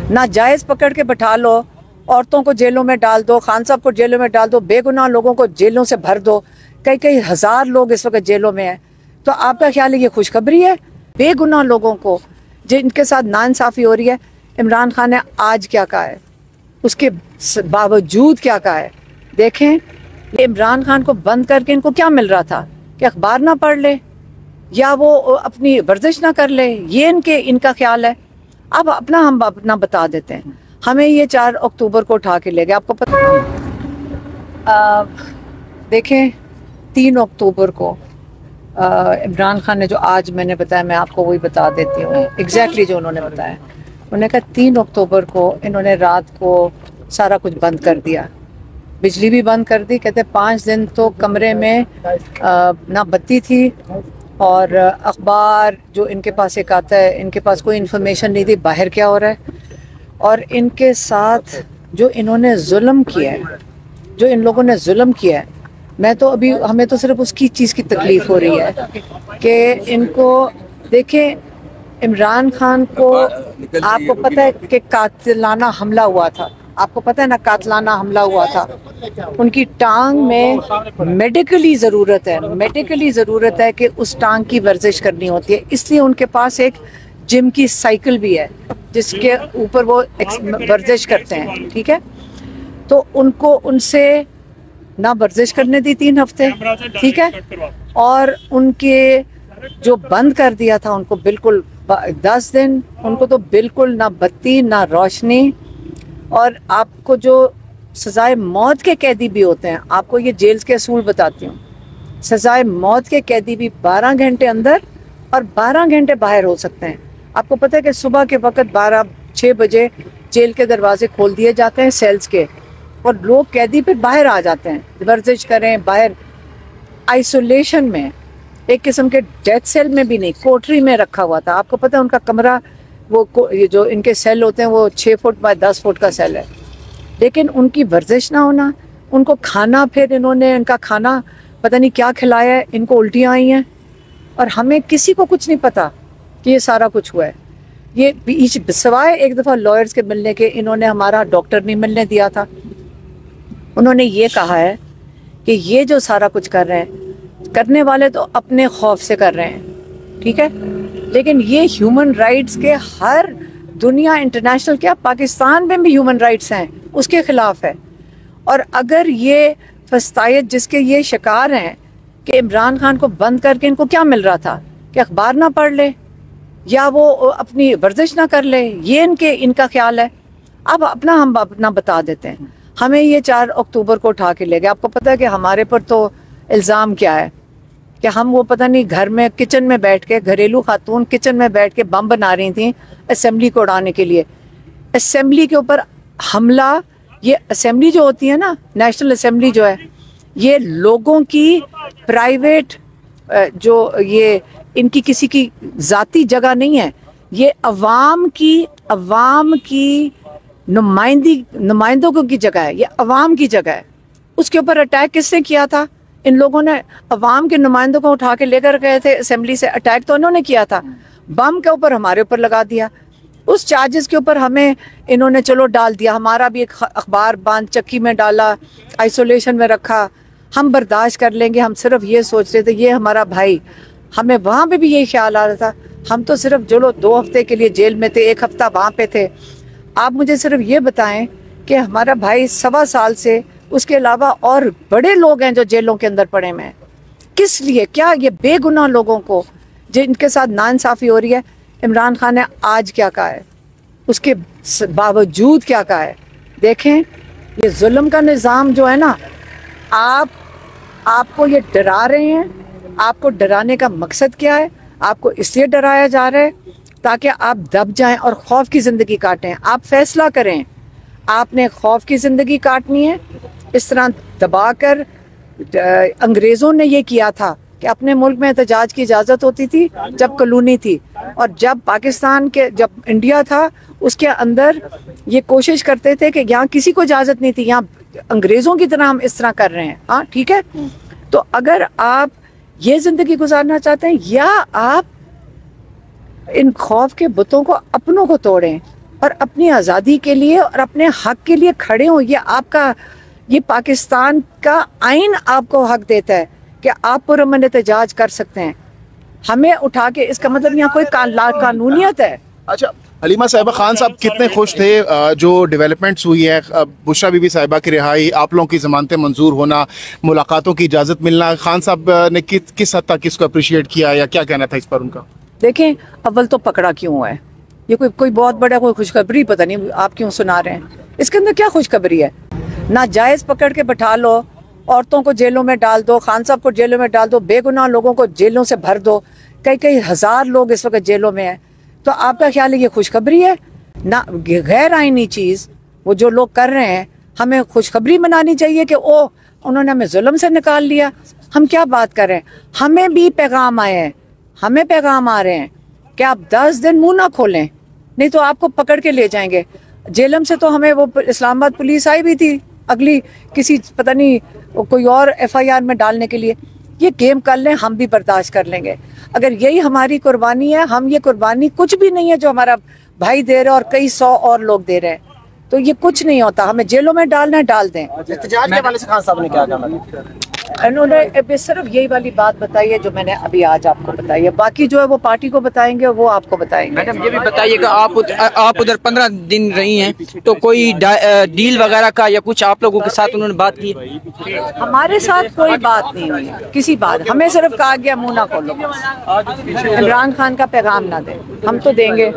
नाजायज़ पकड़ के बैठा लो, औरतों को जेलों में डाल दो, खान साहब को जेलों में डाल दो, बेगुनाह लोगों को जेलों से भर दो। कई कई हज़ार लोग इस वक्त जेलों में हैं। तो आपका ख्याल है ये खुशखबरी है? बेगुनाह लोगों को जिनके साथ नाइंसाफ़ी हो रही है। इमरान खान ने आज क्या कहा है, उसके बावजूद क्या कहा है देखें। इमरान खान को बंद करके इनको क्या मिल रहा था कि अखबार ना पढ़ ले या वो अपनी वर्जिश ना कर ले, ये इनका ख्याल है। अब हम अपना बता देते हैं। हमें ये 4 अक्टूबर को उठा के ले गए, आपको पता। देखें 3 अक्टूबर को इमरान खान ने जो आज मैंने बताया, मैं आपको वही बता देती हूँ एग्जैक्टली जो उन्होंने बताया। उन्होंने कहा 3 अक्टूबर को इन्होंने रात को सारा कुछ बंद कर दिया, बिजली भी बंद कर दी। कहते 5 दिन तो कमरे में ना बत्ती थी और अखबार जो इनके पास एक आता है, इनके पास कोई इन्फॉर्मेशन नहीं थी बाहर क्या हो रहा है। और इनके साथ जो इन्होंने जुल्म किया है, जो इन लोगों ने जुल्म किया है, मैं तो अभी हमें तो सिर्फ उसकी चीज़ की तकलीफ़ हो रही है कि इनको देखें। इमरान खान को आपको पता है कि कातिलाना हमला हुआ था, आपको पता है ना, कातिलाना हमला हुआ था। उनकी टांग में मेडिकली ज़रूरत है कि उस टांग की वर्जिश करनी होती है, इसलिए उनके पास एक जिम की साइकिल भी है जिसके ऊपर वो वर्जिश करते हैं, ठीक है। तो उनको उनसे ना वर्जिश करने दी 3 हफ्ते, ठीक है। और उनके जो बंद कर दिया था उनको बिल्कुल 10 दिन, उनको तो बिल्कुल ना बत्ती ना रोशनी। और आपको जो सजाए मौत के कैदी भी होते हैं, आपको ये जेल के असूल बताती हूँ, सजाए मौत के कैदी भी 12 घंटे अंदर और 12 घंटे बाहर हो सकते हैं। आपको पता है कि सुबह के वक्त 6 बजे जेल के दरवाजे खोल दिए जाते हैं सेल्स के, और लोग कैदी फिर बाहर आ जाते हैं, वर्जिश करें बाहर आइसोलेशन में, एक किस्म के डेथ सेल में भी नहीं, कोठरी में रखा हुआ था। आपको पता है उनका कमरा, ये जो इनके सेल होते हैं वो 6 फुट बाय 10 फुट का सेल है। लेकिन उनकी वर्जिश ना होना, उनको खाना, फिर इन्होंने इनका खाना पता नहीं क्या खिलाया है, इनको उल्टियाँ आई हैं और हमें किसी को कुछ नहीं पता कि ये सारा कुछ हुआ है। ये सिवाय एक दफ़ा लॉयर्स के मिलने के, इन्होंने हमारा डॉक्टर नहीं मिलने दिया था। उन्होंने ये कहा है कि ये जो सारा कुछ कर रहे हैं, करने वाले तो अपने खौफ से कर रहे हैं, ठीक है। लेकिन ये ह्यूमन राइट्स के हर दुनिया, इंटरनेशनल क्या, पाकिस्तान में भी ह्यूमन राइट्स हैं, उसके ख़िलाफ़ है। और अगर ये फस्तायत जिसके ये शिकार हैं कि इमरान खान को बंद करके इनको क्या मिल रहा था कि अखबार ना पढ़ ले या वो अपनी वर्जिश ना कर ले, ये इनका ख्याल है। अब हम अपना बता देते हैं। हमें ये 4 अक्टूबर को उठा के ले गए। आपको पता है कि हमारे पर तो इल्ज़ाम क्या है कि हम वो पता नहीं घर में किचन में बैठ के, घरेलू खातून किचन में बैठ के बम बना रही थी असेंबली को उड़ाने के लिए। असेंबली के ऊपर हमला, ये असेंबली जो होती है ना, नेशनल असेंबली जो है, ये लोगों की प्राइवेट जो ये इनकी किसी की ज़ाती जगह नहीं है, ये अवाम की नुमाइंदों की जगह है, ये अवाम की जगह है। उसके ऊपर अटैक किसने किया था? इन लोगों ने अवाम के नुमाइंदों को उठा के लेकर गए थे असेंबली से, अटैक तो इन्होंने किया था, बम के ऊपर हमारे ऊपर लगा दिया। उस चार्जेस के ऊपर हमें इन्होंने चलो डाल दिया, हमारा भी एक अखबार बांध चक्की में डाला, आइसोलेशन में रखा, हम बर्दाश्त कर लेंगे। हम सिर्फ ये सोच रहे थे ये हमारा भाई, हमें वहाँ पे भी यही ख्याल आ रहा था। हम तो सिर्फ चलो 2 हफ्ते के लिए जेल में थे, 1 हफ्ता वहाँ पे थे। आप मुझे सिर्फ ये बताएं कि हमारा भाई 1.25 साल से, उसके अलावा और बड़े लोग हैं जो जेलों के अंदर पड़े हुए हैं, किस लिए? क्या ये बेगुनाह लोगों को जिनके साथ नाइंसाफ़ी हो रही है, इमरान खान ने आज क्या कहा है, उसके बावजूद क्या कहा है देखें। ये जुल्म का निज़ाम जो है ना, आपको ये डरा रहे हैं। आपको डराने का मकसद क्या है? आपको इसलिए डराया जा रहा है ताकि आप दब जाएं और खौफ की ज़िंदगी काटें। आप फैसला करें, आपने खौफ की ज़िंदगी काटनी है। इस तरह दबाकर अंग्रेज़ों ने ये किया था कि अपने मुल्क में एहतजाज की इजाज़त होती थी जब कॉलोनी थी, और जब पाकिस्तान के, जब इंडिया था उसके अंदर ये कोशिश करते थे कि यहाँ किसी को इजाज़त नहीं थी, यहाँ अंग्रेज़ों की तरह हम इस तरह कर रहे हैं। हाँ ठीक है। तो अगर आप ये ज़िंदगी गुजारना चाहते हैं, या आप इन खौफ के बुतों को अपनों को तोड़ें, और अपनी आज़ादी के लिए और अपने हक के लिए खड़े हों। ये आपका, ये पाकिस्तान का आइन आपको हक देता है कि आप पुरअमन एहतजाज कर सकते हैं। हमें उठा के, इसका मतलब यहाँ कोई कानूनियत है। अच्छा हलीमा साहिबा, खान साहब कितने खुश थे जो डेवलपमेंट्स हुई है, बुशरा बीबी साहिबा की रिहाई, आप लोगों की ज़मानतें मंजूर होना, मुलाकातों की इजाज़त मिलना, खान साहब ने किस हद तक इसको अप्रिशिएट किया या क्या कहना था इस पर उनका? देखें, अव्वल तो पकड़ा क्यों हुआ है? ये कोई बहुत बड़ा कोई खुशखबरी पता नहीं आप क्यों सुना रहे हैं। इसके अंदर क्या खुशखबरी है? नाजायज़ पकड़ के बैठा लो, औरतों को जेलों में डाल दो, खान साहब को जेलों में डाल दो, बेगुनाह लोगों को जेलों से भर दो, कई हज़ार लोग इस वक्त जेलों में हैं। तो आपका ख्याल है ये खुशखबरी है? ना, गैर आईनी चीज़ वो जो लोग कर रहे हैं, हमें खुशखबरी मनानी चाहिए कि ओ उन्होंने हमें जुल्म से निकाल लिया। हम क्या बात कर रहे हैं? हमें भी पैगाम आए हैं, हमें पैगाम आ रहे हैं कि आप 10 दिन मुंह ना खोलें, नहीं तो आपको पकड़ के ले जाएंगे। जेलम से तो हमें वो इस्लामाबाद पुलिस आई भी थी अगली किसी पता नहीं कोई और FIR में डालने के लिए। ये गेम कर लें, हम भी बर्दाश्त कर लेंगे। अगर यही हमारी कुर्बानी है, हम ये कुर्बानी कुछ भी नहीं है जो हमारा भाई दे रहे हैं और कई 100 और लोग दे रहे हैं, तो ये कुछ नहीं होता। हमें जेलों में डालना है, डाल दें। एहतजाज के हवाले से खान साहब ने क्या कहा? उन्होंने सिर्फ यही वाली बात बताई है जो मैंने अभी आज आपको बताई है। बाकी जो है वो पार्टी को बताएंगे, वो आपको बताएंगे। मैडम ये भी बताइएगा, आप उधर 15 दिन रही हैं, तो कोई डील वगैरह का या कुछ आप लोगों के साथ उन्होंने बात की? हमारे साथ कोई बात नहीं हुई, किसी बात। हमें सिर्फ कहा गया मुंह ना खोलो, इमरान खान का पैगाम ना दें। हम तो देंगे।